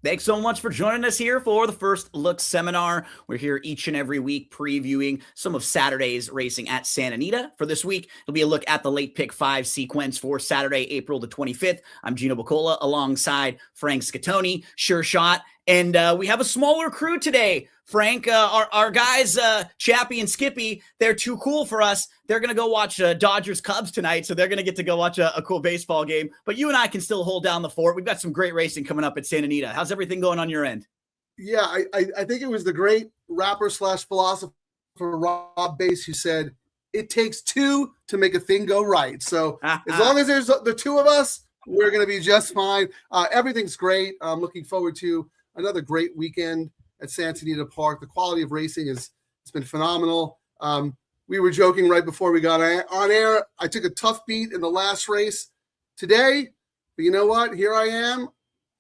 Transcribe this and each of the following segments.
Thanks so much for joining us here for the First Look seminar. We're here each and every week previewing some of Saturday's racing at Santa Anita. For this week, it'll be a look at the late pick 5 sequence for Saturday, April the 25th. I'm Gino Bacola alongside Frank Scatoni, Sure Shot, and we have a smaller crew today. Frank, our guys, Chappie and Skippy, they're too cool for us. They're going to go watch Dodgers Cubs tonight, so they're going to get to go watch a cool baseball game. But you and I can still hold down the fort. We've got some great racing coming up at Santa Anita. How's everything going on your end? Yeah, I think it was the great rapper slash philosopher Rob Bass who said, it takes two to make a thing go right. So as long as there's the two of us, we're going to be just fine. Everything's great. I'm looking forward to another great weekend at Santa Anita Park. The quality of racing it's been phenomenal. We were joking right before we got on air. I took a tough beat in the last race today, but you know what? Here I am.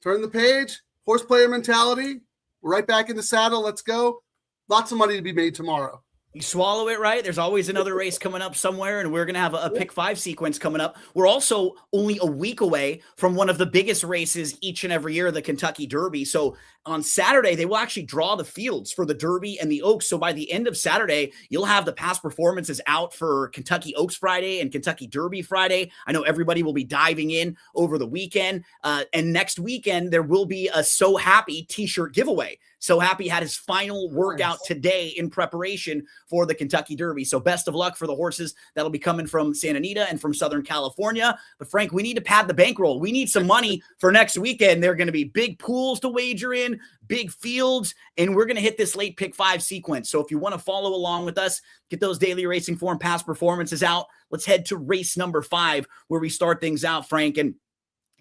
Turn the page. Horse player mentality. We're right back in the saddle. Let's go. Lots of money to be made tomorrow. You swallow it, right? There's always another race coming up somewhere, and we're going to have a pick 5 sequence coming up. We're also only a week away from one of the biggest races each and every year, the Kentucky Derby. So on Saturday, they will actually draw the fields for the Derby and the Oaks. So by the end of Saturday, you'll have the past performances out for Kentucky Oaks Friday and Kentucky Derby Friday. I know everybody will be diving in over the weekend. And next weekend, there will be a So Happy t-shirt giveaway. So Happy had his final workout today in preparation for the Kentucky Derby. So best of luck for the horses that'll be coming from Santa Anita and from Southern California. But Frank, we need to pad the bankroll. We need some money for next weekend. There are going to be big pools to wager in, big fields, and we're going to hit this late pick 5 sequence. So if you want to follow along with us, get those daily racing form past performances out. Let's head to race number 5 where we start things out, Frank. And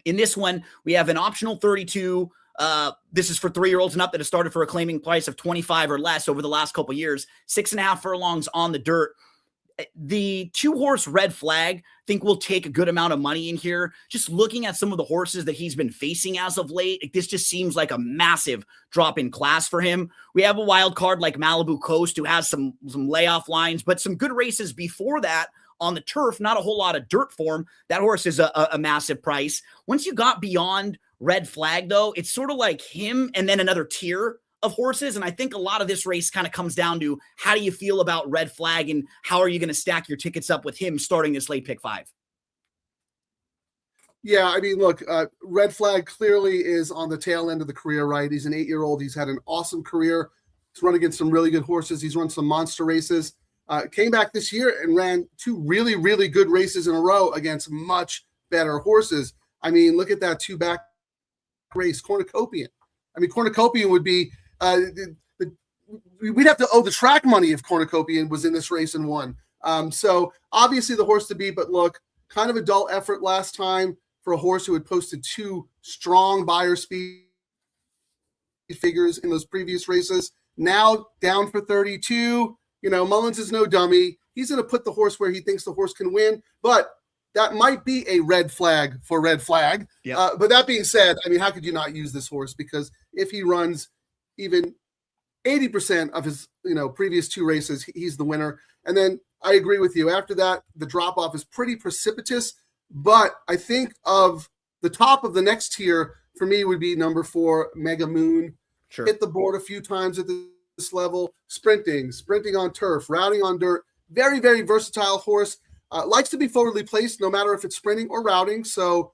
in this one, we have an optional 32. This is for 3-year-olds and up that have started for a claiming price of 25 or less over the last couple of years. 6.5 furlongs on the dirt. The 2-horse Red Flag, I think will take a good amount of money in here. Just looking at some of the horses that he's been facing as of late, this just seems like a massive drop in class for him. We have a wild card like Malibu Coast who has some layoff lines, but some good races before that on the turf, not a whole lot of dirt form. That horse is a massive price. Once you got beyond Red Flag, though, it's sort of like him and then another tier of horses. And I think a lot of this race kind of comes down to how do you feel about Red Flag and how are you going to stack your tickets up with him starting this late pick 5? Yeah, I mean, look, Red Flag clearly is on the tail end of the career, right? He's an 8-year-old. He's had an awesome career. He's run against some really good horses. He's run some monster races. Came back this year and ran 2 really, really good races in a row against much better horses. I mean, look at that 2-back race, Cornucopian. I mean, Cornucopian would be we'd have to owe the track money if Cornucopian was in this race and won. So obviously the horse to beat, but look, kind of a dull effort last time for a horse who had posted 2 strong buyer speed figures in those previous races. Now down for 32. You know, Mullins is no dummy. He's going to put the horse where he thinks the horse can win, but that might be a red flag for Red Flag. Yep. But that being said, I mean, how could you not use this horse? Because if he runs even 80% of his, previous 2 races, he's the winner. And then I agree with you. After that, the drop-off is pretty precipitous. But I think of the top of the next tier for me would be number 4, Mega Moon. Sure. Hit the board a few times at this level. Sprinting on turf, routing on dirt. Very, very versatile horse. Likes to be forwardly placed no matter if it's sprinting or routing. So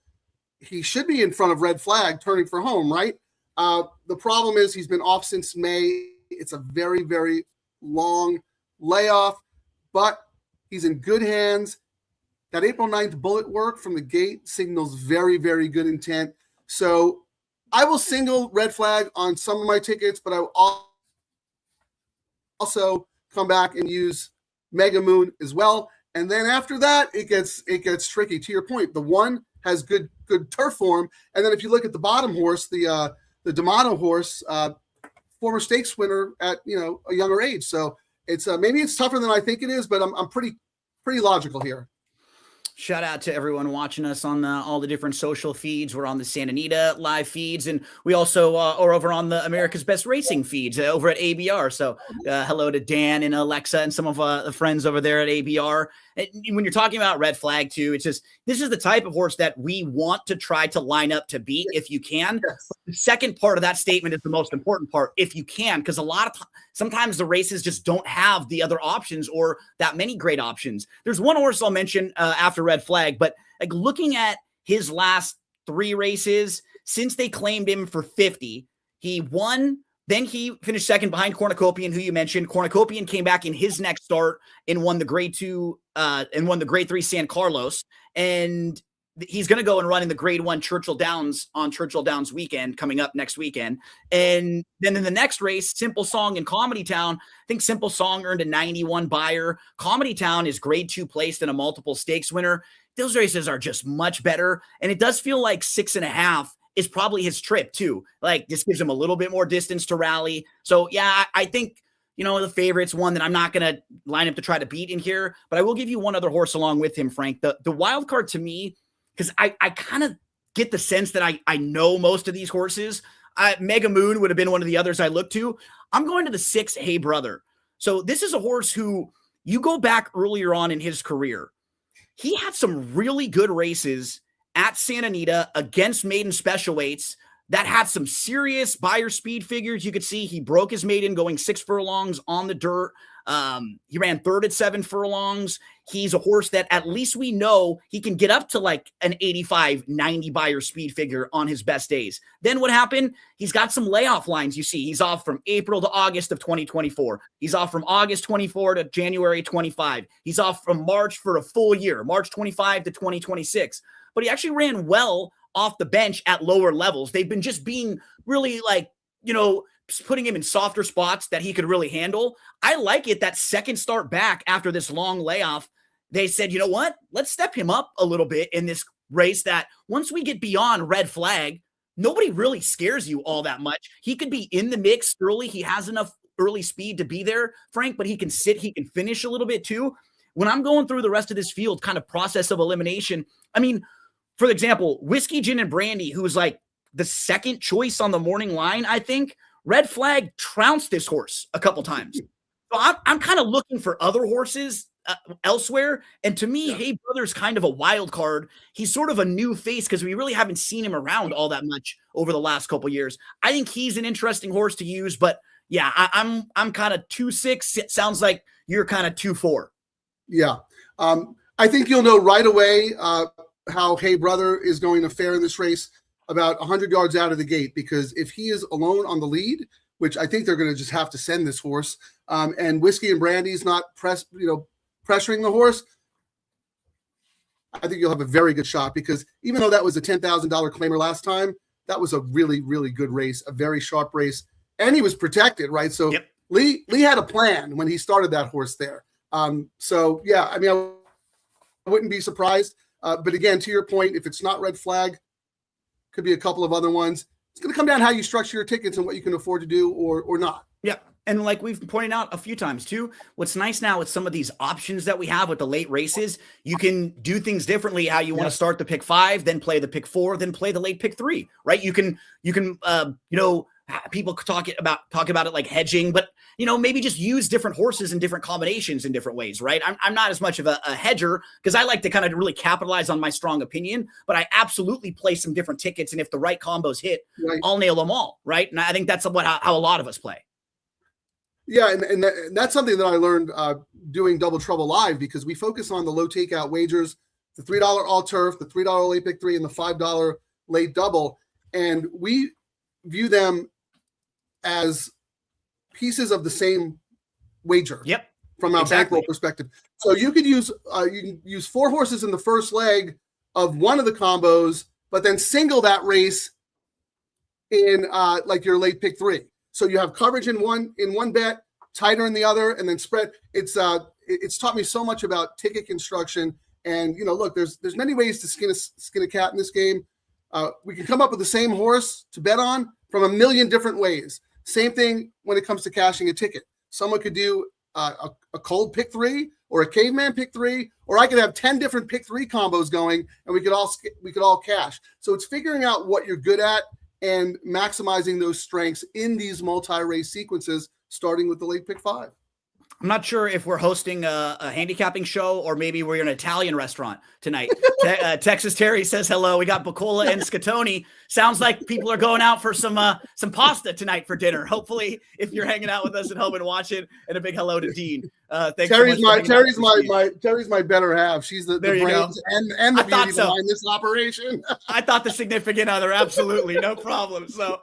he should be in front of Red Flag turning for home, right? The problem is he's been off since May. It's a very, very long layoff, but he's in good hands. That April 9th bullet work from the gate signals very, very good intent. So I will single Red Flag on some of my tickets, but I will also come back and use Mega Moon as well. And then after that, it gets tricky. To your point, the 1 has good turf form. And then if you look at the bottom horse, the D'Amato horse, former stakes winner at a younger age. So it's maybe it's tougher than I think it is, but I'm pretty logical here. Shout out to everyone watching us on all the different social feeds. We're on the Santa Anita live feeds, and we also are over on the America's Best Racing feeds over at ABR. So hello to Dan and Alexa and some of the friends over there at ABR. And when you're talking about Red Flag too, it's just, this is the type of horse that we want to try to line up to beat if you can. Yes. The second part of that statement is the most important part, if you can, because sometimes the races just don't have the other options or that many great options. There's one horse I'll mention after Red Flag, but like looking at his last 3 races since they claimed him for 50, he won. Then he finished second behind Cornucopian, who you mentioned. Cornucopian came back in his next start and won the grade 2 and won the grade 3 San Carlos. And he's going to go and run in the grade 1 Churchill Downs on Churchill Downs weekend coming up next weekend. And then in the next race, Simple Song in Comedy Town, I think Simple Song earned a 91 buyer. Comedy Town is grade 2 placed and a multiple stakes winner. Those races are just much better. And it does feel like 6.5 is probably his trip too. Like, this gives him a little bit more distance to rally. So yeah, I think, the favorite's one that I'm not going to line up to try to beat in here, but I will give you one other horse along with him, Frank. The wild card to me, because I kind of get the sense that I know most of these horses. Mega Moon would have been one of the others I look to. I'm going to the 6, Hey Brother. So this is a horse who, you go back earlier on in his career, he had some really good races at Santa Anita against maiden special weights that had some serious buyer speed figures. You could see he broke his maiden going 6 furlongs on the dirt. He ran third at 7 furlongs. He's a horse that at least we know he can get up to like an 85, 90 buyer speed figure on his best days. Then what happened? He's got some layoff lines. You see, he's off from April to August of 2024. He's off from August 24 to January 25. He's off from March for a full year, March 25 to 2026. But he actually ran well off the bench at lower levels. They've been just being really putting him in softer spots that he could really handle. I like it that second start back after this long layoff, they said, you know what? Let's step him up a little bit in this race that once we get beyond Red Flag, nobody really scares you all that much. He could be in the mix early. He has enough early speed to be there, Frank, but he can finish a little bit too. When I'm going through the rest of this field kind of process of elimination, I mean, for example, Whiskey, Gin, and Brandy, who's like the second choice on the morning line, I think, Red Flag trounced this horse a couple times. So I'm kind of looking for other horses elsewhere. And to me, Hey Brother's kind of a wild card. He's sort of a new face because we really haven't seen him around all that much over the last couple of years. I think he's an interesting horse to use, but yeah, I'm kind of 2-6. It sounds like you're kind of 2-4. Yeah. I think you'll know right away how Hey Brother is going to fare in this race about 100 yards out of the gate, because if he is alone on the lead, which I think they're going to just have to send this horse, and Whiskey and Brandy's not pressuring the horse, I think you'll have a very good shot, because even though that was a $10,000 claimer last time, that was a really, really good race, a very sharp race, and he was protected, right? So yep. Lee had a plan when he started that horse there. So yeah, I mean, I wouldn't be surprised. But again, to your point, if it's not Red Flag, could be a couple of other ones. It's going to come down how you structure your tickets and what you can afford to do or not. Yeah. And like we've pointed out a few times too, what's nice now with some of these options that we have with the late races, you can do things differently. How you want to start the pick 5, then play the pick 4, then play the late pick 3, right? You can, people talk about it like hedging, but maybe just use different horses and different combinations in different ways, right? I'm not as much of a hedger because I like to kind of really capitalize on my strong opinion, but I absolutely play some different tickets. And if the right combos hit, right, I'll nail them all, right? And I think that's how a lot of us play. Yeah, and that's something that I learned doing Double Trouble Live, because we focus on the low takeout wagers, the $3 all turf, the $3 late pick 3, and the $5 late double. And we view them as pieces of the same wager. Yep. From our bankroll perspective. So you could use 4 horses in the first leg of one of the combos, but then single that race in like your late pick 3. So you have coverage in one bet, tighter in the other, and then spread. It's taught me so much about ticket construction. And look, there's many ways to skin a cat in this game. We can come up with the same horse to bet on from a million different ways. Same thing when it comes to cashing a ticket. Someone could do a cold pick 3, or a caveman pick 3, or I could have 10 different pick 3 combos going, and we could all cash. So it's figuring out what you're good at and maximizing those strengths in these multi-race sequences, starting with the late pick 5. I'm not sure if we're hosting a handicapping show or maybe we're in an Italian restaurant tonight. Texas Terry says hello. We got Bacola and Scatoni. Sounds like people are going out for some pasta tonight for dinner. Hopefully, if you're hanging out with us at home and watching, and a big hello to Dean. Thanks Terry's so my better half. She's the brains and the beauty behind this operation. I thought the significant other. Absolutely, no problem. So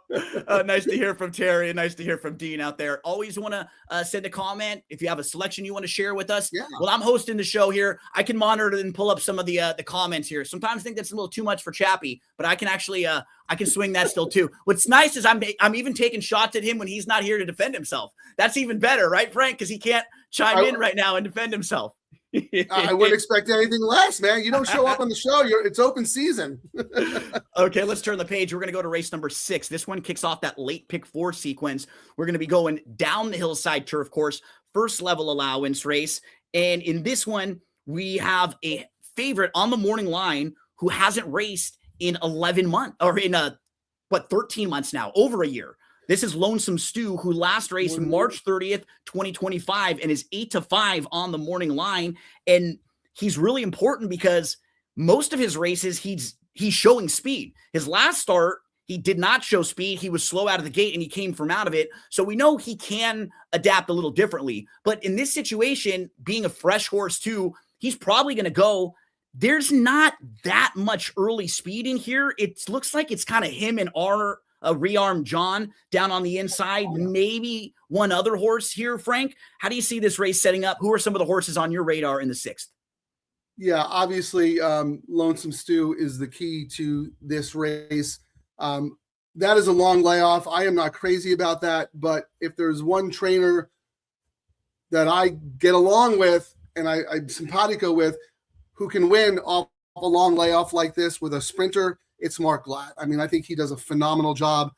nice to hear from Terry and nice to hear from Dean out there. Always want to send a comment if you have a selection you want to share with us. Yeah. Well, I'm hosting the show here. I can monitor and pull up some of the comments here. Sometimes I think that's a little too much for Chappie, but I can actually I can swing that still too. What's nice is I'm even taking shots at him when he's not here to defend himself. That's even better, right, Frank? Because he can't chime in right now and defend himself. I wouldn't expect anything less, man. You don't show up on the show. It's open season. Okay, let's turn the page. We're going to go to race number 6. This one kicks off that late pick 4 sequence. We're going to be going down the hillside turf course, first level allowance race. And in this one, we have a favorite on the morning line who hasn't raced in 11 months or in 13 months now, over a year. This is Lonesome Stew, who last raced March 30th, 2025, and is 8-5 on the morning line. And he's really important because most of his races, he's showing speed. His last start, he did not show speed. He was slow out of the gate, and he came from out of it. So we know he can adapt a little differently. But in this situation, being a fresh horse too, he's probably going to go. There's not that much early speed in here. It looks like it's kind of him and Rearm John down on the inside, maybe one other horse here. Frank, how do you see this race setting up? Who are some of the horses on your radar in the 6th? Yeah, obviously, Lonesome Stew is the key to this race. That is a long layoff. I am not crazy about that, but if there's one trainer that I get along with and I'm simpatico with who can win off a long layoff like this with a sprinter, it's Mark Glatt. I mean, I think he does a phenomenal job.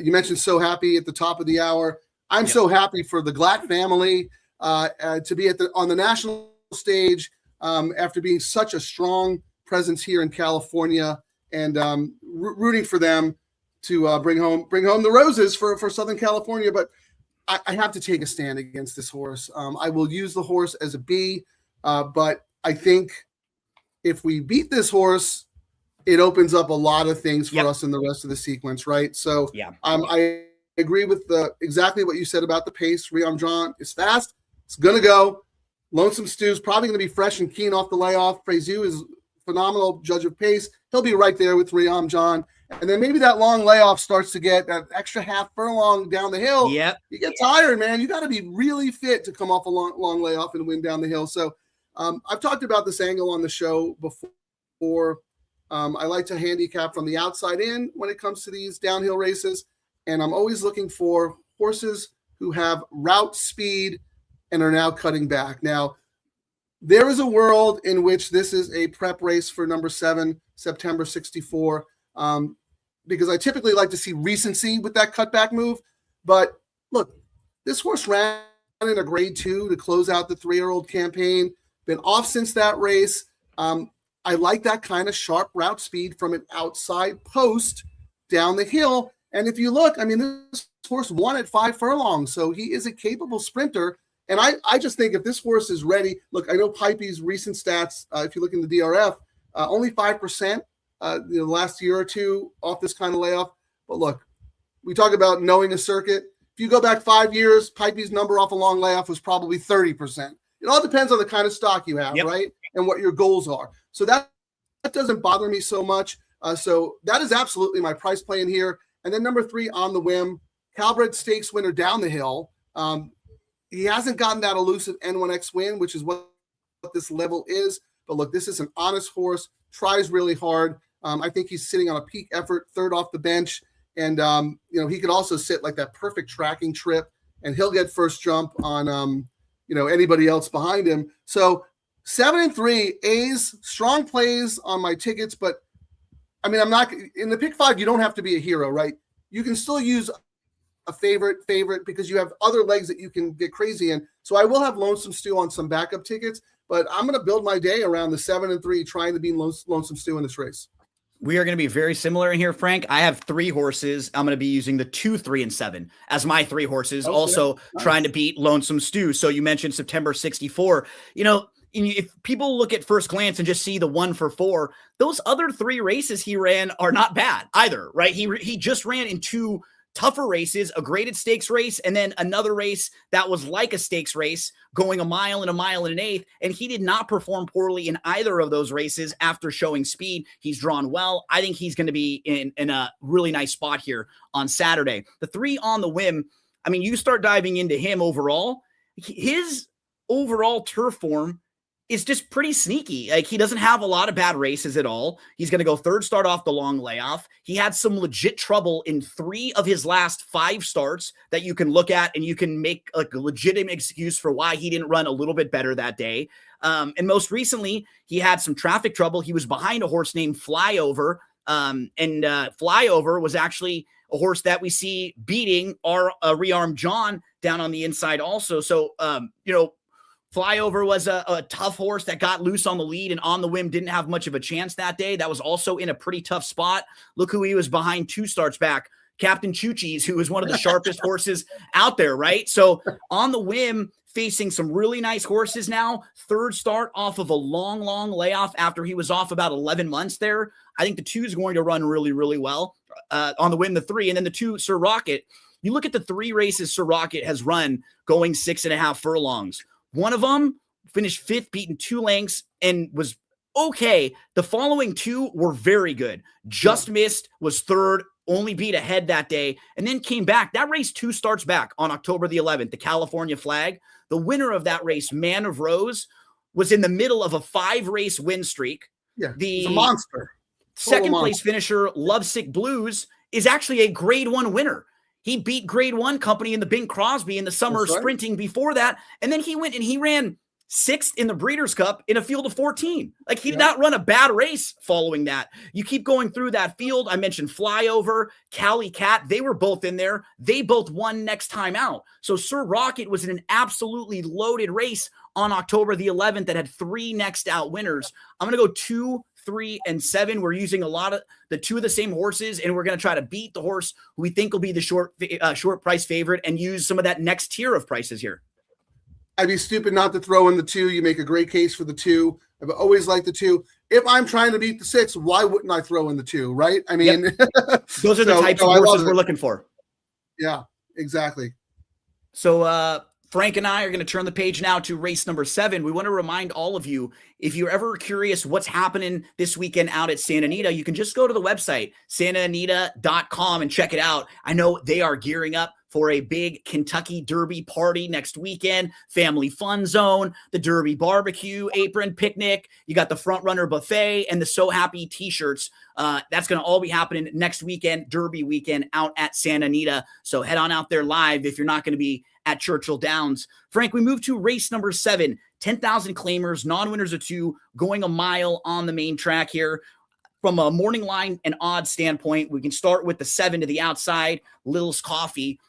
You mentioned So Happy at the top of the hour. I'm so happy for the Glatt family to be on the national stage after being such a strong presence here in California, and rooting for them to bring home the roses for Southern California. But I have to take a stand against this horse. I will use the horse as a B, but I think if we beat this horse, it opens up a lot of things for us in the rest of the sequence, right? So I agree with exactly what you said about the pace. Rearm John is fast. It's going to go. Lonesome Stew's probably going to be fresh and keen off the layoff. Prezu is phenomenal judge of pace. He'll be right there with Rearm John. And then maybe that long layoff starts to get that extra half furlong down the hill. Yep. You get tired, man. You got to be really fit to come off a long layoff and win down the hill. So I've talked about this angle on the show before. I like to handicap from the outside in when it comes to these downhill races. And I'm always looking for horses who have route speed and are now cutting back. Now, there is a world in which this is a prep race for number 7, September 64, because I typically like to see recency with that cutback move. But look, this horse ran in a grade 2 to close out the 3-year-old campaign, been off since that race. I like that kind of sharp route speed from an outside post down the hill. And if you look, I mean, this horse won at 5 furlongs, so he is a capable sprinter. And I just think if this horse is ready, look, I know Pipey's recent stats, if you look in the DRF, only 5% the last year or two off this kind of layoff. But look, we talk about knowing a circuit. If you go back 5 years, Pipey's number off a long layoff was probably 30%. It all depends on the kind of stock you have, right? And what your goals are. So that doesn't bother me so much. So that is absolutely my price play in here. And then number 3, On the Whim, Calbred Stakes winner down the hill. He hasn't gotten that elusive N1X win, which is what this level is. But look, this is an honest horse, tries really hard. I think he's sitting on a peak effort, 3rd off the bench. And, he could also sit like that perfect tracking trip, and he'll get first jump on, anybody else behind him. So 7 and 3 A's, strong plays on my tickets. But I mean, I'm not in the pick 5. You don't have to be a hero, right? You can still use a favorite because you have other legs that you can get crazy in. So I will have Lonesome Stew on some backup tickets, but I'm going to build my day around the 7-3, trying to beat Lonesome Stew in this race. We are going to be very similar in here, Frank. I have 3 horses. I'm going to be using the 2, 3, and 7 as my 3 horses, Okay. also Nice. trying to beat Lonesome Stew. So you mentioned September 64. If people look at first glance and just see the 1 for 4, those other 3 races he ran are not bad either, right? He just ran in 2 tougher races, a graded stakes race, and then another race that was like a stakes race, going a mile and an eighth. And he did not perform poorly in either of those races after showing speed. He's drawn well. I think he's going to be in a really nice spot here on Saturday. The 3 on the whim, I mean, you start diving into him overall, his overall turf form is just pretty sneaky. Like, he doesn't have a lot of bad races at all. He's going to go 3rd start off the long layoff. He had some legit trouble in 3 of his last 5 starts that you can look at and you can make like a legitimate excuse for why he didn't run a little bit better that day. And most recently, he had some traffic trouble. He was behind a horse named Flyover. Flyover was actually a horse that we see beating our Rearmed John down on the inside also. So, Flyover was a tough horse that got loose on the lead and on the whim didn't have much of a chance that day. That was also in a pretty tough spot. Look who he was behind 2 starts back, Captain Choo-Cheese, who was one of the sharpest horses out there, right? So on the whim, facing some really nice horses now, 3rd start off of a long layoff after he was off about 11 months there. I think the 2 is going to run really, really well. On the whim, the 3, and then the 2, Sir Rocket. You look at the 3 races Sir Rocket has run going 6.5 furlongs. One of them finished 5th, beaten 2 lengths, and was okay. The following 2 were very good. Just missed, was 3rd, only beat ahead that day, and then came back. That race 2 starts back on October the 11th, the California Flag. The winner of that race, Man of Rose, was in the middle of a 5-race win streak. Yeah, it's a monster. Second place finisher, Lovesick Blues, is actually a grade 1 winner. He beat grade 1 company in the Bing Crosby in the summer sprinting before that. And then he went and he ran 6th in the Breeders' Cup in a field of 14. Like, he did not run a bad race following that. You keep going through that field. I mentioned Flyover, Cali Cat. They were both in there. They both won next time out. So Sir Rocket was in an absolutely loaded race on October the 11th that had 3 next out winners. I'm going to go 2, 3, and 7. We're using a lot of the 2 of the same horses, and we're going to try to beat the horse who we think will be the short price favorite and use some of that next tier of prices here. I'd be stupid not to throw in the 2. You make a great case for the 2. I've always liked the 2. If I'm trying to beat the 6, why wouldn't I throw in the 2, right? I mean, those are the types of horses we're looking for. Yeah, exactly. So, Frank and I are going to turn the page now to race number 7. We want to remind all of you, if you're ever curious what's happening this weekend out at Santa Anita, you can just go to the website, santaanita.com, and check it out. I know they are gearing up for a big Kentucky Derby party next weekend, family fun zone, the Derby barbecue, apron picnic. You got the front runner buffet and the So Happy t-shirts. That's going to all be happening next weekend, Derby weekend out at Santa Anita. So head on out there live if you're not going to be at Churchill Downs. Frank, we move to race number 7, 10,000 claimers, non-winners of 2, going a mile on the main track here. From a morning line and odds standpoint, we can start with the 7 to the outside, Little's Coffee.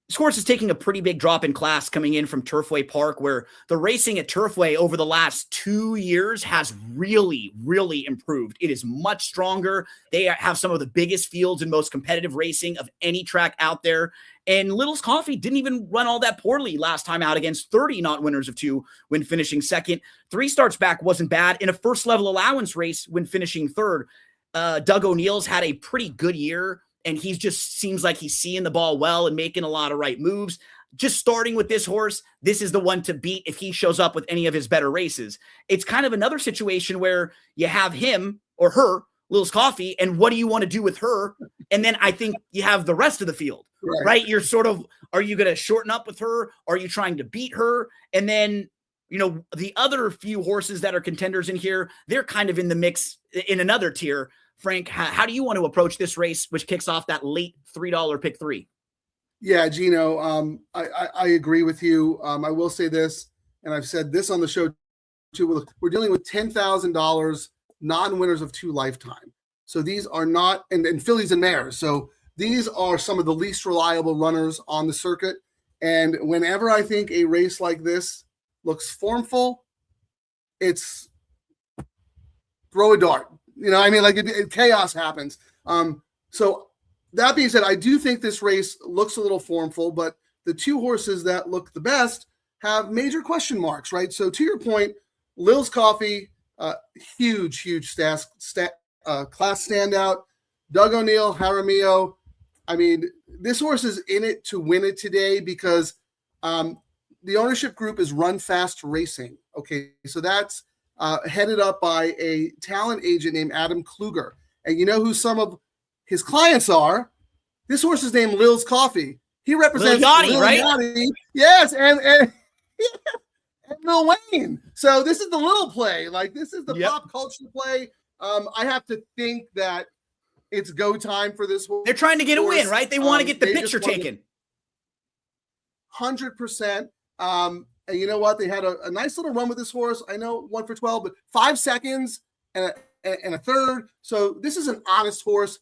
This horse is taking a pretty big drop in class coming in from Turfway Park, where the racing at Turfway over the last 2 years has really, really improved. It is much stronger. They have some of the biggest fields and most competitive racing of any track out there. And Little's Coffee didn't even run all that poorly last time out against 30 not winners of 2 when finishing 2nd. 3 starts back wasn't bad in a first level allowance race when finishing 3rd. Doug O'Neill's had a pretty good year, and he just seems like he's seeing the ball well and making a lot of right moves. Just starting with this horse, this is the one to beat if he shows up with any of his better races. It's kind of another situation where you have him or her, Little's Coffee, and what do you want to do with her? And then I think you have the rest of the field, right? You're sort of, are you going to shorten up with her? Are you trying to beat her? And then, the other few horses that are contenders in here, they're kind of in the mix in another tier. Frank, how do you want to approach this race, which kicks off that late $3 pick 3? Yeah, Gino, I agree with you. I will say this, and I've said this on the show too. We're dealing with $10,000 non-winners of 2 lifetime. So these are not, and fillies and mares. So these are some of the least reliable runners on the circuit. And whenever I think a race like this looks formful, it's throw a dart. You know, I mean, like chaos happens. So that being said, I do think this race looks a little formful, but the two horses that look the best have major question marks, right? So to your point, Lil's Coffee, huge class standout. Doug O'Neill, Jaramillo. I mean, this horse is in it to win it today because the ownership group is Run Fast Racing. Okay, so that's headed up by a talent agent named Adam Kluger. And you know who some of his clients are? This horse is named Lil's Coffee. He represents Lil Yachty, Lil right? Yachty. Yes, and Lil Wayne. So this is the little play. Like, this is the pop culture play. I have to think that it's go time for this horse. They're trying to get a win, right? They want to get the picture taken. 100%. And you know what? They had a nice little run with this horse. I know 1 for 12, but 5 seconds and a third. So this is an honest horse.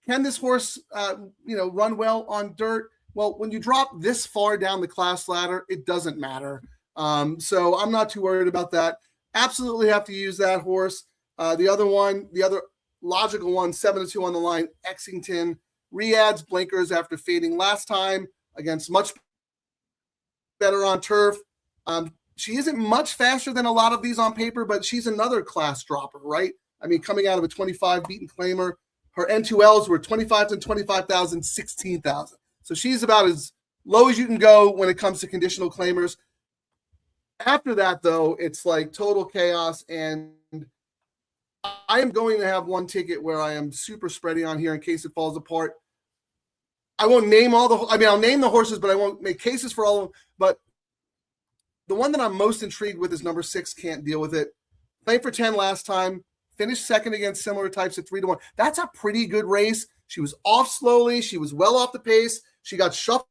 Can this horse, run well on dirt? Well, when you drop this far down the class ladder, it doesn't matter. So I'm not too worried about that. Absolutely have to use that horse. The other logical one, 7-2 on the line, Exington, re-adds blinkers after fading last time against much better on turf. She isn't much faster than a lot of these on paper, but she's another class dropper, right? I mean, coming out of a 25 beaten claimer, her N2Ls were 25,000, 25,000, 16,000. So she's about as low as you can go when it comes to conditional claimers. After that, though, it's like total chaos. And I am going to have one ticket where I am super spready on here in case it falls apart. I won't name I'll name the horses, but I won't make cases for all of them. But the one that I'm most intrigued with is number 6, Can't Deal With It. Played for 10 last time. Finished second against similar types at 3-1. That's a pretty good race. She was off slowly. She was well off the pace. She got shuffled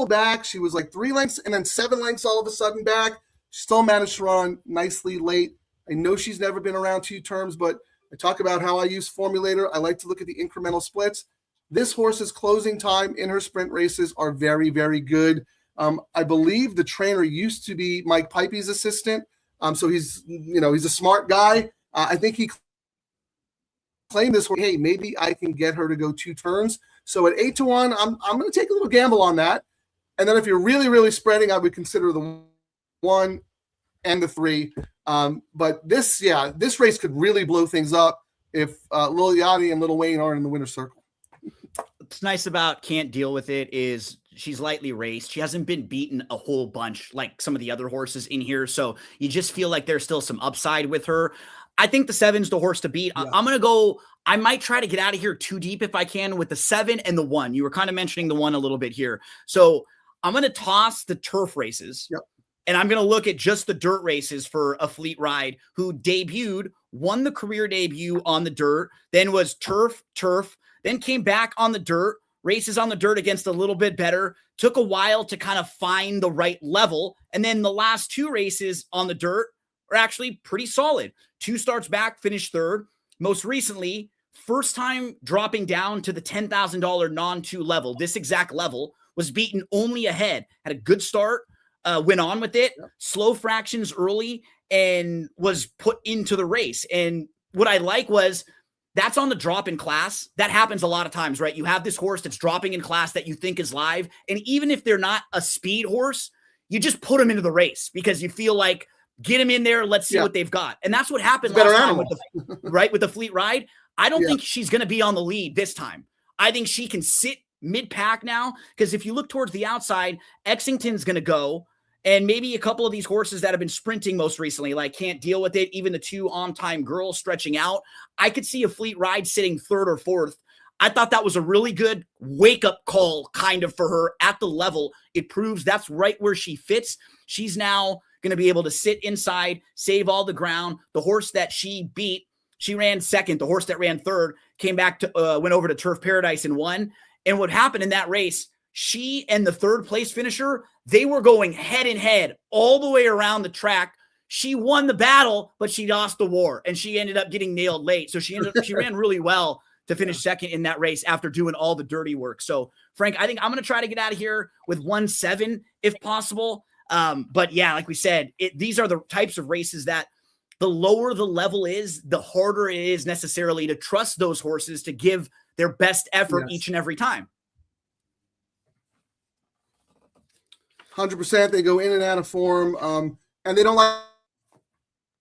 back. She was like 3 lengths and then 7 lengths all of a sudden back. She still managed to run nicely late. I know she's never been around 2 terms, but I talk about how I use Formulator. I like to look at the incremental splits. This horse's closing time in her sprint races are very, very good. I believe the trainer used to be Mike Pipey's assistant. So he's a smart guy. I think he claimed this horse, hey, maybe I can get her to go 2 turns. So at 8-1, I'm going to take a little gamble on that. And then if you're really, really spreading, I would consider the 1 and the 3. But this race could really blow things up if Lil Yachty and Lil Wayne aren't in the winner's circle. What's nice about Can't Deal With It is she's lightly raced. She hasn't been beaten a whole bunch like some of the other horses in here. So you just feel like there's still some upside with her. I think the 7's the horse to beat. Yeah. I'm going to go, I might try to get out of here too deep if I can with the 7 and the 1. You were kind of mentioning the 1 a little bit here. So I'm going to toss the turf races. Yep. And I'm going to look at just the dirt races for a Fleet Ride who debuted, won the career debut on the dirt, then was turf, then came back on the dirt, races on the dirt against a little bit better, took a while to kind of find the right level. And then the last 2 races on the dirt are actually pretty solid. 2 starts back, finished 3rd. Most recently, first time dropping down to the $10,000 non-2 level. This exact level was beaten only ahead, had a good start, went on with it, slow fractions early, and was put into the race. And what I like was that's on the drop in class. That happens a lot of times, right? You have this horse that's dropping in class that you think is live. And even if they're not a speed horse, you just put them into the race because you feel like, get them in there. Let's see what they've got. And that's what happened last time with the Fleet Ride. I don't think she's going to be on the lead this time. I think she can sit mid-pack now because if you look towards the outside, Exington's going to go. And maybe a couple of these horses that have been sprinting most recently, like Can't Deal With It, even the 2 on-time girls stretching out. I could see a Fleet Ride sitting 3rd or 4th. I thought that was a really good wake-up call kind of for her at the level. It proves that's right where she fits. She's now going to be able to sit inside, save all the ground. The horse that she beat, she ran 2nd. The horse that ran 3rd came back to went over to Turf Paradise and won. And what happened in that race, she and the 3rd place finisher, they were going head and head all the way around the track. She won the battle, but she lost the war, and she ended up getting nailed late. So she ran really well to finish 2nd in that race after doing all the dirty work. So, Frank, I think I'm going to try to get out of here with 1-7 if possible. But yeah, like we said, these are the types of races that the lower the level is, the harder it is necessarily to trust those horses to give their best effort each and every time. 100%. They go in and out of form, and they don't like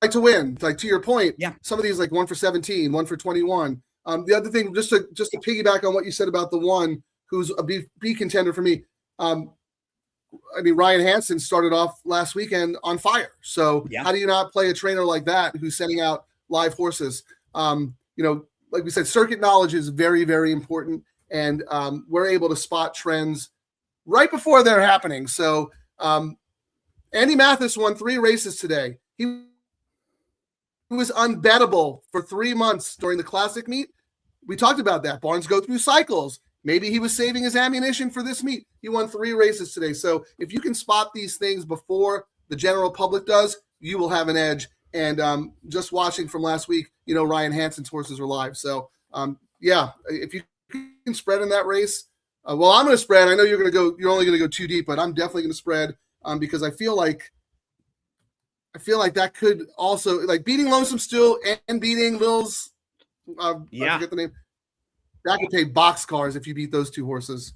to win. Like, to your point, some of these, like 1 for 17, 1 for 21. The other thing, just to piggyback on what you said about the one who's a B contender for me. I mean, Ryan Hansen started off last weekend on fire. So how do you not play a trainer like that who's sending out live horses? Like we said, circuit knowledge is very, very important. And we're able to spot trends right before they're happening. So Andy Mathis won 3 races today. He was unbettable for 3 months during the Classic meet. We talked about that. Barns go through cycles. Maybe he was saving his ammunition for this meet. He won 3 races today. So if you can spot these things before the general public does, you will have an edge. And just watching from last week, Ryan Hansen's horses are live. So if you can spread in that race, I'm going to spread. I know you're only going to go too deep, but I'm definitely going to spread because I feel like that could also, like, beating Lonesome Stool and beating Lil's, I forget the name. That could pay boxcars if you beat those 2 horses.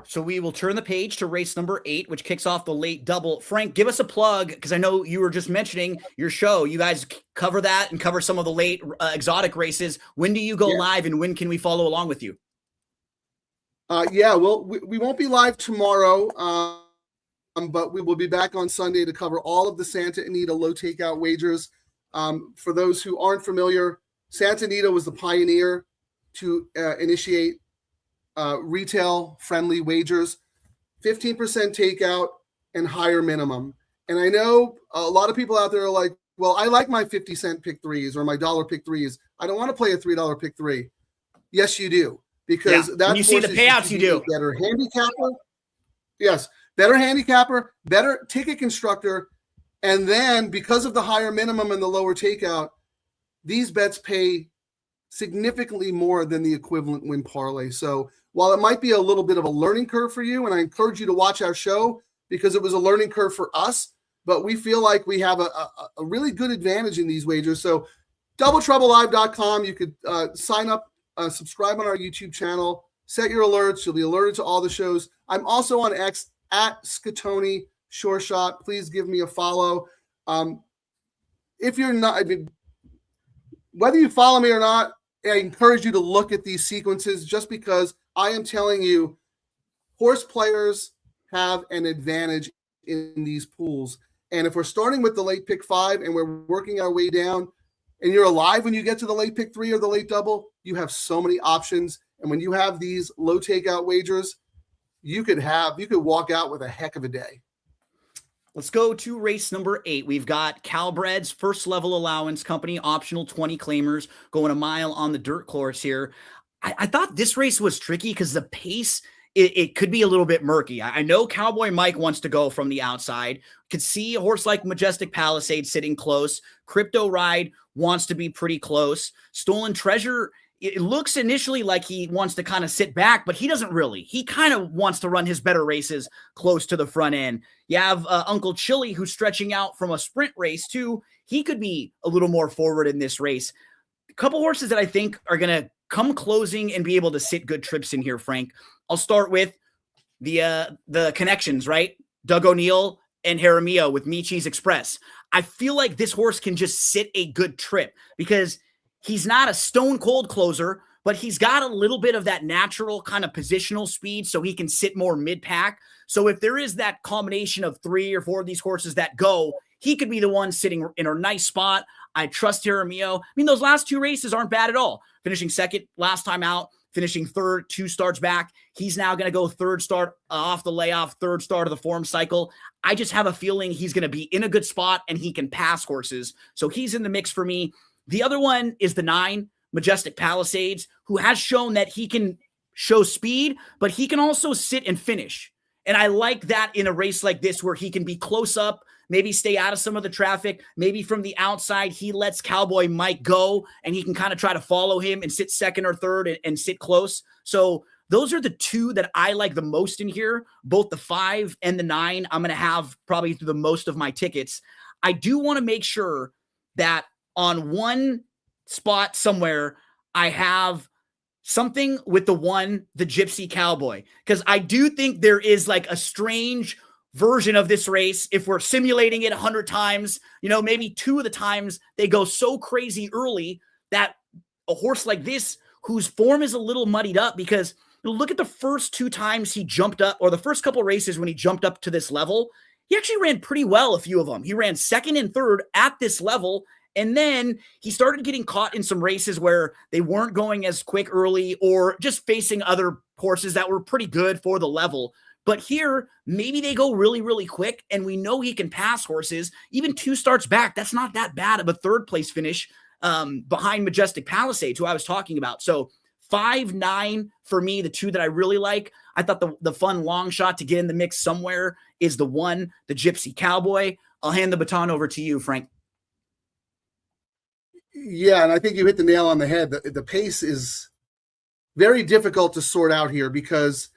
So we will turn the page to race number 8, which kicks off the late double. Frank, give us a plug, because I know you were just mentioning your show. You guys cover that and cover some of the late exotic races. When do you go live, and when can we follow along with you? Well, we won't be live tomorrow, but we will be back on Sunday to cover all of the Santa Anita low takeout wagers. For those who aren't familiar, Santa Anita was the pioneer to initiate retail-friendly wagers, 15% takeout and higher minimum. And I know a lot of people out there are like, well, I like my 50-cent pick threes or my dollar pick threes. I don't want to play a $3 pick three. Yes, you do. Because when you see the payouts, you do. Better handicapper. Yes, better handicapper, better ticket constructor. And then because of the higher minimum and the lower takeout, these bets pay significantly more than the equivalent win parlay. So while it might be a little bit of a learning curve for you, and I encourage you to watch our show because it was a learning curve for us, but we feel like we have a really good advantage in these wagers. So DoubleTroubleLive.com, you could sign up, subscribe on our YouTube channel, set your alerts. You'll be alerted to all the shows. I'm also on X at Scatoni Sure Shot. Please give me a follow. If you're not, whether you follow me or not, I encourage you to look at these sequences just because I am telling you, horse players have an advantage in these pools. And if we're starting with the late pick 5 and we're working our way down and you're alive when you get to the late pick 3 or the late double, you have so many options. And when you have these low takeout wagers, you could walk out with a heck of a day. Let's go to race number 8. We've got Calbred's first level allowance company, optional 20 claimers, going a mile on the dirt course here. I thought this race was tricky because the pace, it could be a little bit murky. I know Cowboy Mike wants to go from the outside. Could see a horse like Majestic Palisade sitting close. Crypto Ride wants to be pretty close. Stolen Treasure, it looks initially like he wants to kind of sit back, but he doesn't really. He kind of wants to run his better races close to the front end. You have Uncle Chili, who's stretching out from a sprint race too. He could be a little more forward in this race. A couple horses that I think are going to come closing and be able to sit good trips in here, Frank. I'll start with the connections, right? Doug O'Neill and Jaramillo with Michi's Express. I feel like this horse can just sit a good trip because he's not a stone cold closer, but he's got a little bit of that natural kind of positional speed so he can sit more mid-pack. So if there is that combination of 3 or 4 of these horses that go, he could be the one sitting in a nice spot. I trust Jaramillo. I mean, those last 2 races aren't bad at all. Finishing second last time out, finishing third, 2 starts back. He's now going to go third start off the layoff, third start of the form cycle. I just have a feeling he's going to be in a good spot and he can pass horses. So he's in the mix for me. The other one is the 9, Majestic Palisades, who has shown that he can show speed, but he can also sit and finish. And I like that in a race like this where he can be close up, maybe stay out of some of the traffic. Maybe from the outside, he lets Cowboy Mike go and he can kind of try to follow him and sit second or third and sit close. So those are the two that I like the most in here. Both the 5 and the 9, I'm going to have probably through the most of my tickets. I do want to make sure that on one spot somewhere, I have something with the 1, the Gypsy Cowboy, because I do think there is like a strange version of this race. If we're simulating it 100 times, maybe 2 of the times they go so crazy early that a horse like this, whose form is a little muddied up, because look at the first 2 times he jumped up, or the first couple races when he jumped up to this level, he actually ran pretty well a few of them. He ran 2nd and 3rd at this level. And then he started getting caught in some races where they weren't going as quick early, or just facing other horses that were pretty good for the level. But here, maybe they go really, really quick, and we know he can pass horses. Even 2 starts back, that's not that bad of a 3rd place finish behind Majestic Palisades, who I was talking about. So 5, 9 for me, the 2 that I really like. I thought the fun long shot to get in the mix somewhere is the 1, the Gypsy Cowboy. I'll hand the baton over to you, Frank. Yeah, and I think you hit the nail on the head. The pace is very difficult to sort out here, because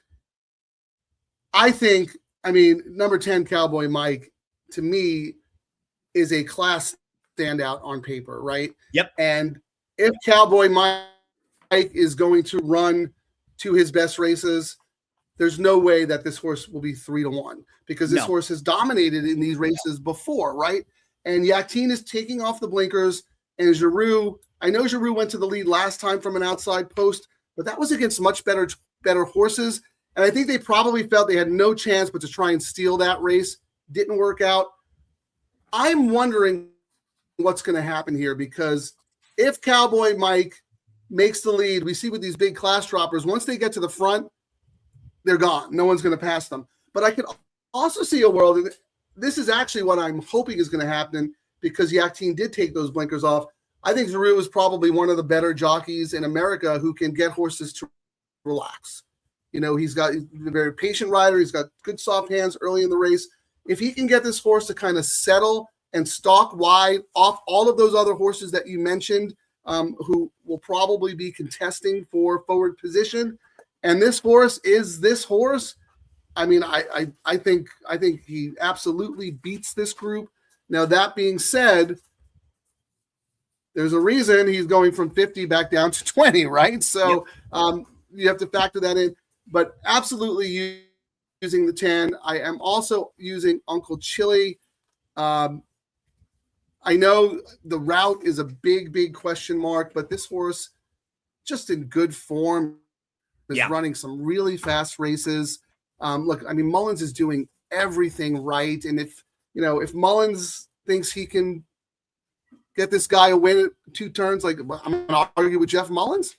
I think, number 10, Cowboy Mike, to me, is a class standout on paper, right? Yep. And if Cowboy Mike is going to run to his best races, there's no way that this horse will be 3-1, because this horse has dominated in these races before, right? And Yakteen is taking off the blinkers. And Giroux, I know Giroux went to the lead last time from an outside post, but that was against much better horses. And I think they probably felt they had no chance but to try and steal that race. Didn't work out. I'm wondering what's going to happen here, because if Cowboy Mike makes the lead, we see with these big class droppers, once they get to the front, they're gone. No one's going to pass them. But I could also see a world, and this is actually what I'm hoping is going to happen, because Yakteen did take those blinkers off. I think Giroux is probably one of the better jockeys in America who can get horses to relax. He's a very patient rider. He's got good soft hands early in the race. If he can get this horse to kind of settle and stalk wide off all of those other horses that you mentioned, who will probably be contesting for forward position, and this horse is this horse, I think he absolutely beats this group. Now, that being said, there's a reason he's going from 50 back down to 20, right? So you have to factor that in. But absolutely using the 10. I am also using Uncle Chili. I know the route is a big, big question mark, but this horse, just in good form, is running some really fast races. Look, Mullins is doing everything right. And if Mullins thinks he can get this guy a win at 2 turns, I'm going to argue with Jeff Mullins.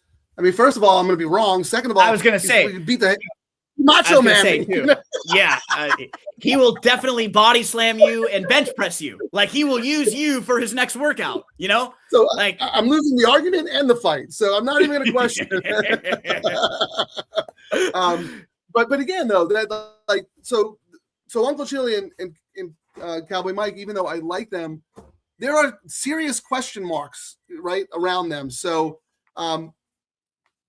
First of all, I'm going to be wrong. Second of all, I was going to say, beat the Macho Man. He will definitely body slam you and bench press you. Like, he will use you for his next workout, So I'm losing the argument and the fight. So I'm not even going to question it. But again, though, so Uncle Chili and Cowboy Mike, even though I like them, there are serious question marks right around them. So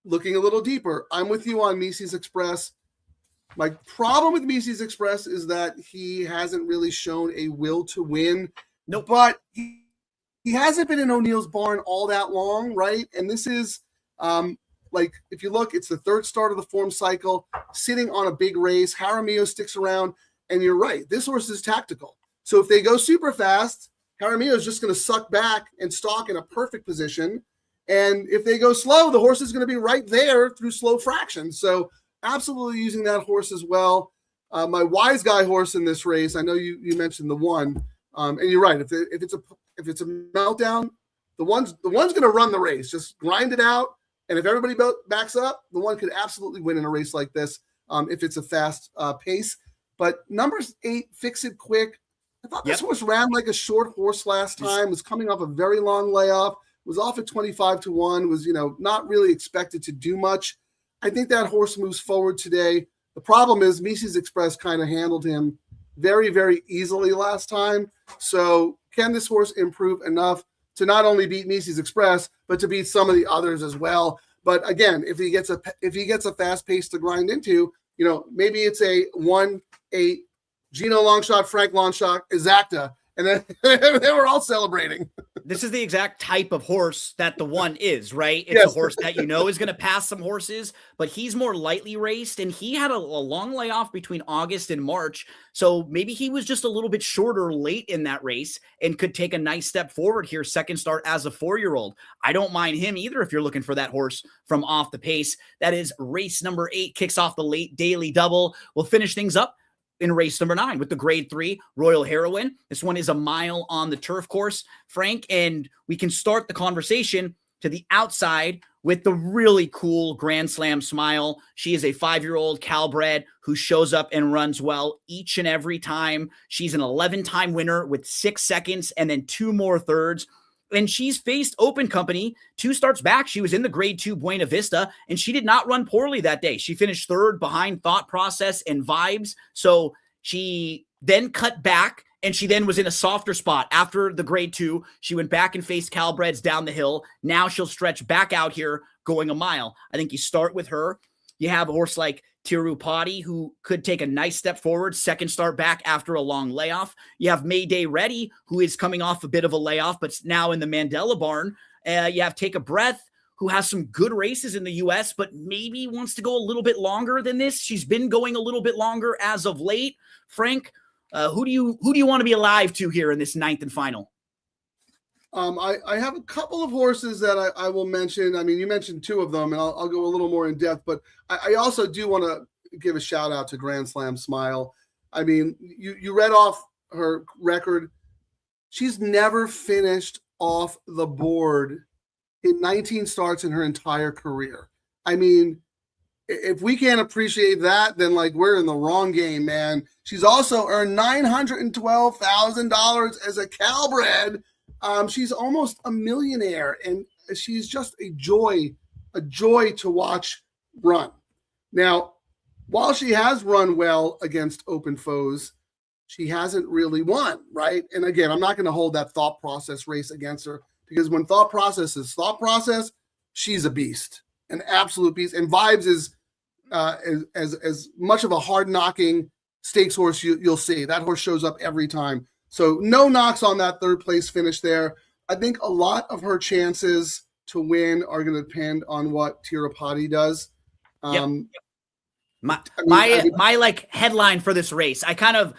looking a little deeper, I'm with you on Mises Express. My problem with Mises Express is that he hasn't really shown a will to win. Nope. But he hasn't been in O'Neill's barn all that long, right? And this is if you look, it's the 3rd start of the form cycle, sitting on a big race. Jaramillo sticks around, and you're right. This horse is tactical. So if they go super fast, Jaramillo is just going to suck back and stalk in a perfect position. And if they go slow, the horse is going to be right there through slow fractions. So absolutely using that horse as well. My wise guy horse in this race, I know you mentioned the 1, and you're right. If it's a meltdown, the one's going to run the race. Just grind it out, and if everybody backs up, the 1 could absolutely win in a race like this if it's a fast pace. But number 8, Fix It Quick. I thought this horse ran like a short horse last time. Was coming off a very long layoff. Was off at 25-1. Was not really expected to do much. I think that horse moves forward today. The problem is Mises Express kind of handled him very, very easily last time. So can this horse improve enough to not only beat Mises Express, but to beat some of the others as well? But again, if he gets a fast pace to grind into, maybe it's a 1-8 Gino Longshot, Frank Longshot, exacta, and then they were all celebrating. This is the exact type of horse that the one is, right? It's Yes. a horse that is going to pass some horses, but he's more lightly raced, and he had a long layoff between August and March, so maybe he was just a little bit shorter late in that race and could take a nice step forward here, second start as a 4-year-old. I don't mind him either if you're looking for that horse from off the pace. That is race number 8, kicks off the late daily double. We'll finish things up in race number 9 with the grade 3 Royal Heroine. This one is a mile on the turf course, Frank, and we can start the conversation to the outside with the really cool Grand Slam Smile. She is a 5-year-old Calbred who shows up and runs well each and every time. She's an 11-time winner with 6 seconds and then 2 more thirds. And she's faced open company 2 starts back. She was in the grade 2 Buena Vista, and she did not run poorly that day. She finished 3rd behind Thought Process and Vibes. So she then cut back, and she then was in a softer spot. After the grade 2, she went back and faced Calbreds down the hill. Now she'll stretch back out here going a mile. I think you start with her. You have a horse like Tirupati, who could take a nice step forward, second start back after a long layoff. You have Mayday Ready, who is coming off a bit of a layoff, but now in the Mandela barn. You have Take a Breath, who has some good races in the U.S., but maybe wants to go a little bit longer than this. She's been going a little bit longer as of late. Frank, who do you want to be alive to here in this 9th and final? I have a couple of horses that I will mention. I mean, you mentioned 2 of them, and I'll go a little more in depth, but I also do want to give a shout out to Grand Slam Smile. I mean, you read off her record. She's never finished off the board in 19 starts in her entire career. I mean, if we can't appreciate that, then we're in the wrong game, man. She's also earned $912,000 as a Calbred. She's almost a millionaire, and she's just a joy to watch run. Now, while she has run well against open foes, she hasn't really won, right? And again, I'm not going to hold that Thought Process race against her, because when Thought Process is Thought Process, she's a beast, an absolute beast. And Vibes is as much of a hard-knocking stakes horse you'll see. That horse shows up every time. So no knocks on that 3rd place finish there. I think a lot of her chances to win are going to depend on what Tirupati does. My headline for this race, I kind of,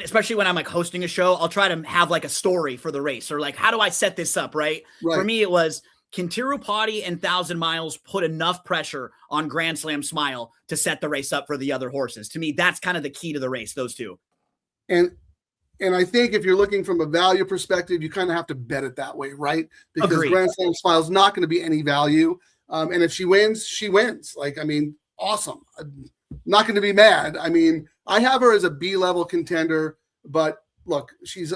especially when I'm hosting a show, I'll try to have a story for the race, or how do I set this up, right? For me, it was, can Tirupati and 1,000 Miles put enough pressure on Grand Slam Smile to set the race up for the other horses? To me, that's kind of the key to the race, those 2. And I think if you're looking from a value perspective, you kind of have to bet it that way, right? Because Agreed. Grand Slam Smile is not going to be any value. And if she wins, she wins. Awesome. I'm not going to be mad. I mean, I have her as a B-level contender, but look, she's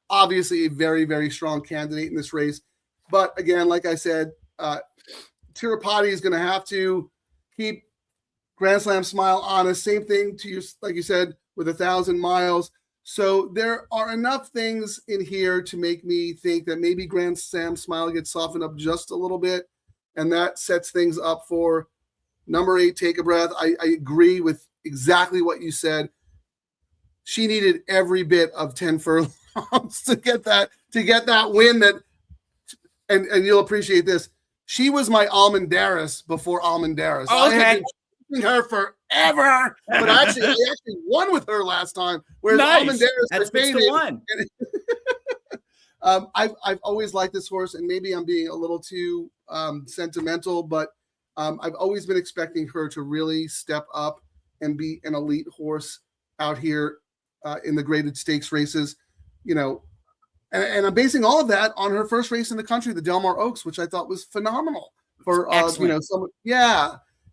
obviously a very, very strong candidate in this race. But again, like I said, Tirupati is going to have to keep Grand Slam Smile honest. Same thing to you, like you said, with 1,000 Miles. So there are enough things in here to make me think that maybe Grand Slam Smile gets softened up just a little bit, and that sets things up for number 8, Take a Breath. I agree with exactly what you said. She needed every bit of 10 furlongs to get that win. And you'll appreciate this. She was my Almendaris before Almendaris. Oh, okay. I had been her forever, but I actually won with her last time. Whereas Almendaris, that's the one. I've always liked this horse, and maybe I'm being a little too sentimental, but I've always been expecting her to really step up and be an elite horse out here in the graded stakes races, and I'm basing all of that on her first race in the country, the Del Mar Oaks, which I thought was phenomenal for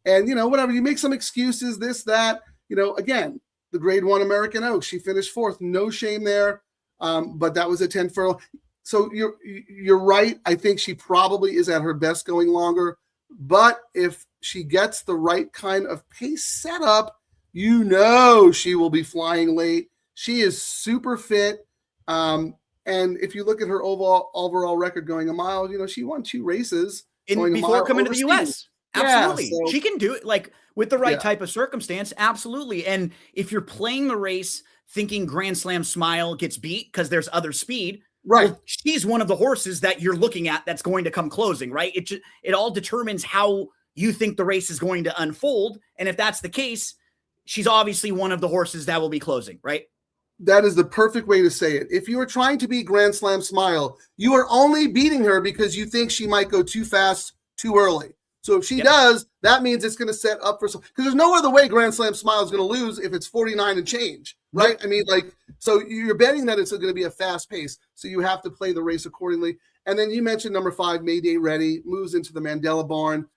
and whatever, you make some excuses, this, that, again, the grade 1 American Oaks, she finished 4th, no shame there. But that was a 10 furlong. So you're right. I think she probably is at her best going longer, but if she gets the right kind of pace setup, she will be flying late. She is super fit. And if you look at her overall record going a mile, she won 2 races before coming to the US. Absolutely. So, she can do it like with the right Yeah. type of circumstance. Absolutely. And if you're playing the race thinking Grand Slam Smile gets beat because there's other speed, right. well, she's one of the horses that you're looking at that's going to come closing, right? It all determines how you think the race is going to unfold. And if that's the case, she's obviously one of the horses that will be closing, right? That is the perfect way to say it. If you are trying to beat Grand Slam Smile, you are only beating her because you think she might go too fast, too early. So if she does, that means it's going to set up for some, because there's no other way Grand Slam Smile is going to lose if it's 49 and change, right? I mean, like, so you're betting that it's going to be a fast pace. So you have to play the race accordingly. And then you mentioned number 5, Mayday Ready, moves into the Mandela Barn.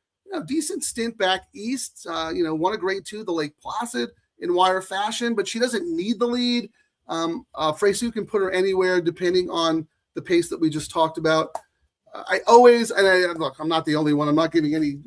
Decent stint back east. Won a grade 2, the Lake Placid in wire fashion, but she doesn't need the lead. Freysu can put her anywhere depending on the pace that we just talked about. Look, I'm not the only one. I'm not giving any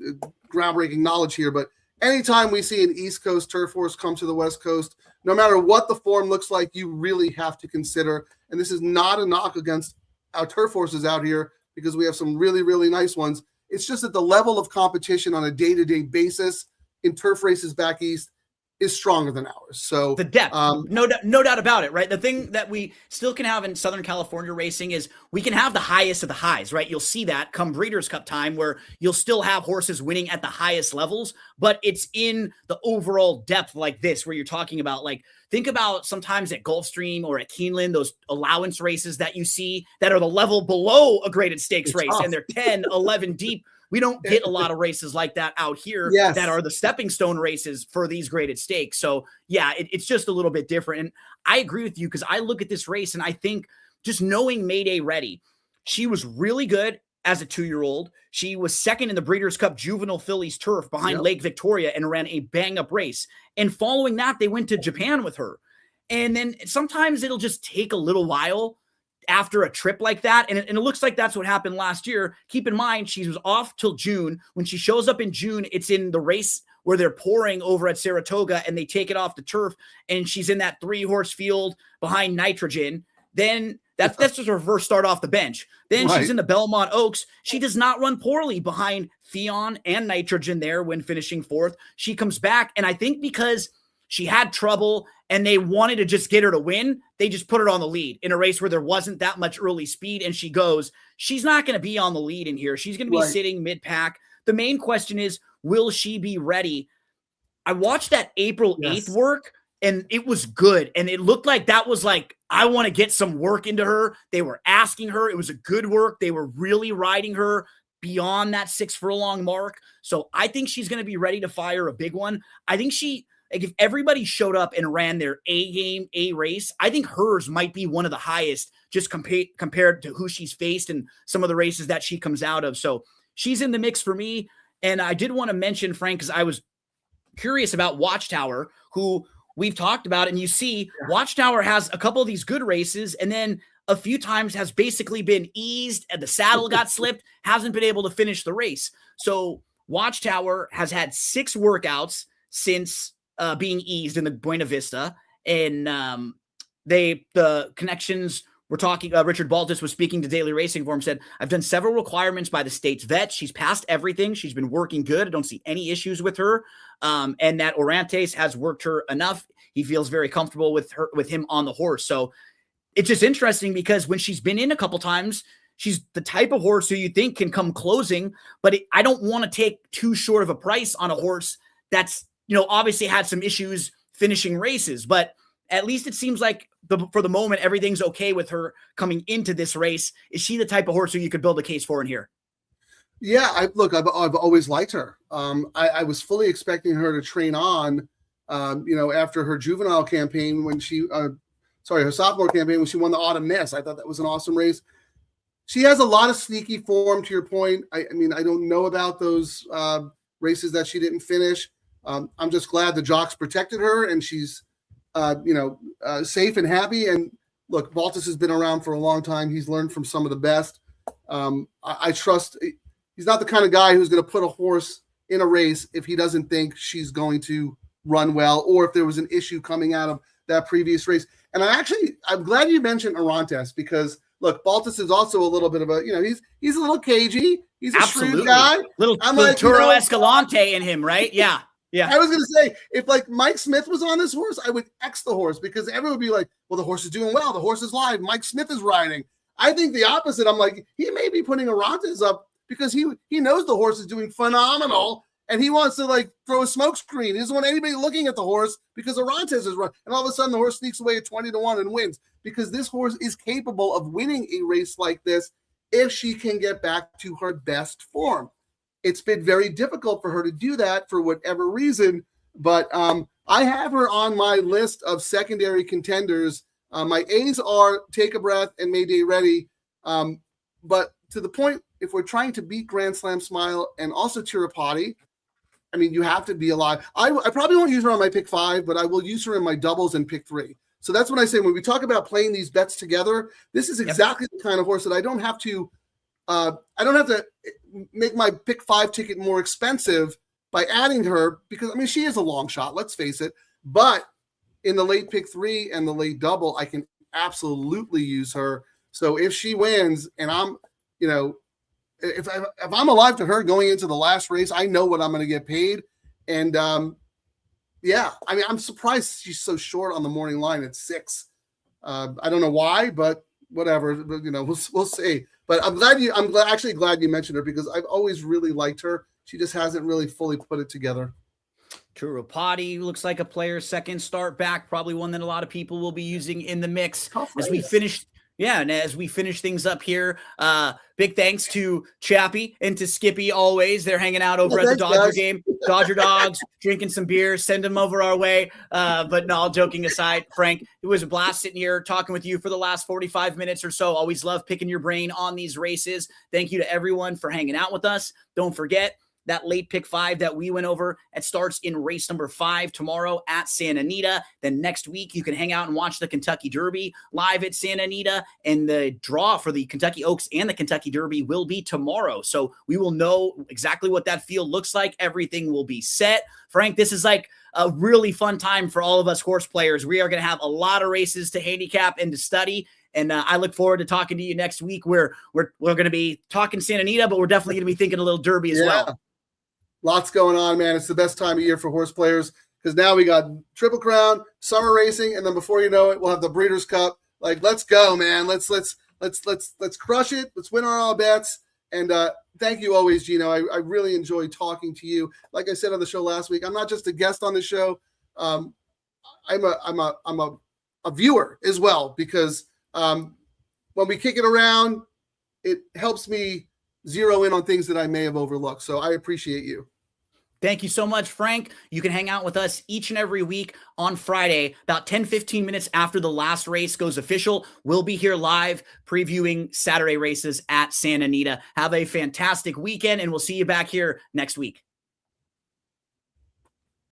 groundbreaking knowledge here, but anytime we see an East Coast turf horse come to the West Coast, no matter what the form looks like, you really have to consider, and this is not a knock against our turf horses out here because we have some really, really nice ones. It's just that the level of competition on a day-to-day basis in turf races back east is stronger than ours. So the depth, no doubt about it, right? The thing that we still can have in Southern California racing is we can have the highest of the highs, right? You'll see that come Breeders' Cup time where you'll still have horses winning at the highest levels, but it's in the overall depth like this where you're talking about, like, think about sometimes at Gulfstream or at Keeneland, those allowance races that you see that are the level below a graded stakes race, and they're 10, 11 deep. We don't get a lot of races like that out here that are the stepping stone races for these graded stakes. So yeah, it's just a little bit different. And I agree with you because I look at this race and I think just knowing Mayday Ready, she was really good as a 2-year-old. She was second in the Breeders' Cup Juvenile Fillies Turf behind Lake Victoria and ran a bang-up race. And following that, they went to Japan with her. And then sometimes it'll just take a little while after a trip like that. And it looks like that's what happened last year. Keep in mind, she was off till June. When she shows up in June, it's in the race where they're pouring over at Saratoga and they take it off the turf. And she's in that 3-horse field behind Nitrogen. Then that's just her first start off the bench. Then she's in the Belmont Oaks. She does not run poorly behind Theon and Nitrogen there when finishing 4th. She comes back. And I think because she had trouble and they wanted to just get her to win, they just put her on the lead in a race where there wasn't that much early speed, and she goes. She's not going to be on the lead in here. She's going to be sitting mid-pack. The main question is, will she be ready? I watched that April 8th work, and it was good. And it looked like that was like, I want to get some work into her. They were asking her. It was a good work. They were really riding her beyond that 6 furlong mark. So I think she's going to be ready to fire a big one. I think like if everybody showed up and ran their A game, A race, I think hers might be one of the highest just compared to who she's faced and some of the races that she comes out of. So she's in the mix for me. And I did want to mention, Frank, because I was curious about Watchtower, who we've talked about. And you see Watchtower has a couple of these good races and then a few times has basically been eased and the saddle got slipped, hasn't been able to finish the race. So Watchtower has had 6 workouts since being eased in the Buena Vista, and the connections we're talking. Richard Baltus was speaking to Daily Racing Form, said, "I've done several requirements by the state's vet. She's passed everything. She's been working good. I don't see any issues with her, and that Orantes has worked her enough. He feels very comfortable with him on the horse. So it's just interesting because when she's been in a couple times, she's the type of horse who you think can come closing, but I don't want to take too short of a price on a horse that's obviously had some issues finishing races, but at least it seems like for the moment, everything's okay with her coming into this race. Is she the type of horse who you could build a case for in here? Yeah, I've always liked her. I was fully expecting her to train on, after her juvenile campaign when her sophomore campaign when she won the Autumn Miss. I thought that was an awesome race. She has a lot of sneaky form, to your point. I don't know about those races that she didn't finish. I'm just glad the jocks protected her and she's, safe and happy. And look, Baltus has been around for a long time. He's learned from some of the best. I trust he's not the kind of guy who's going to put a horse in a race if he doesn't think she's going to run well, or if there was an issue coming out of that previous race. And I'm glad you mentioned Orantes, because look, Baltus is also a little bit of a, he's a little cagey. He's a Absolutely. shrewd guy. Little Toro Escalante in him, right? Yeah. Yeah. I was going to say, if like Mike Smith was on this horse, I would X the horse because everyone would be like, well, the horse is doing well. The horse is live. Mike Smith is riding. I think the opposite. I'm like, he may be putting Arantes up because he knows the horse is doing phenomenal and he wants to like throw a smoke screen. He doesn't want anybody looking at the horse because Arantes is running. And all of a sudden the horse sneaks away at 20-1 and wins because this horse is capable of winning a race like this if she can get back to her best form. It's been very difficult for her to do that for whatever reason, but I have her on my list of secondary contenders. My A's are Take a Breath and Mayday Ready, but to the point, if we're trying to beat Grand Slam Smile and also Tirapati, I mean, you have to be alive. I probably won't use her on my pick 5, but I will use her in my doubles and pick 3. So that's what I say when we talk about playing these bets together. This is exactly the kind of horse that I don't have to make my pick 5 ticket more expensive by adding her because, I mean, she is a long shot, let's face it. But in the late pick 3 and the late double, I can absolutely use her. So if she wins and I'm, if I'm alive to her going into the last race, I know what I'm going to get paid. And yeah, I mean, I'm surprised she's so short on the morning line at 6. I don't know why, but whatever, we'll see. But I'm actually glad you mentioned her because I've always really liked her. She just hasn't really fully put it together. Tirapati looks like a player's second start back, probably one that a lot of people will be using in the mix as we finish. Yeah, and as we finish things up here, big thanks to Chappie and to Skippy always. They're hanging out over at the Dodger game. Dodger Dogs, drinking some beers, send them over our way. But no, all joking aside, Frank, it was a blast sitting here talking with you for the last 45 minutes or so. Always love picking your brain on these races. Thank you to everyone for hanging out with us. Don't forget, that late pick 5 that we went over, it starts in race number 5 tomorrow at Santa Anita. Then next week, you can hang out and watch the Kentucky Derby live at Santa Anita. And the draw for the Kentucky Oaks and the Kentucky Derby will be tomorrow. So we will know exactly what that field looks like. Everything will be set. Frank, this is like a really fun time for all of us horse players. We are going to have a lot of races to handicap and to study. And I look forward to talking to you next week where we're going to be talking Santa Anita, but we're definitely going to be thinking a little Derby as well. Lots going on, man. It's the best time of year for horse players because now we got Triple Crown, summer racing, and then before you know it, we'll have the Breeders' Cup. Like, let's go, man. Let's crush it. Let's win our all bets. And thank you always, Gino. I really enjoy talking to you. Like I said on the show last week, I'm not just a guest on the show. I'm a viewer as well because when we kick it around, it helps me zero in on things that I may have overlooked. So I appreciate you. Thank you so much, Frank. You can hang out with us each and every week on Friday, about 10-15 minutes after the last race goes official. We'll be here live previewing Saturday races at Santa Anita. Have a fantastic weekend, and we'll see you back here next week.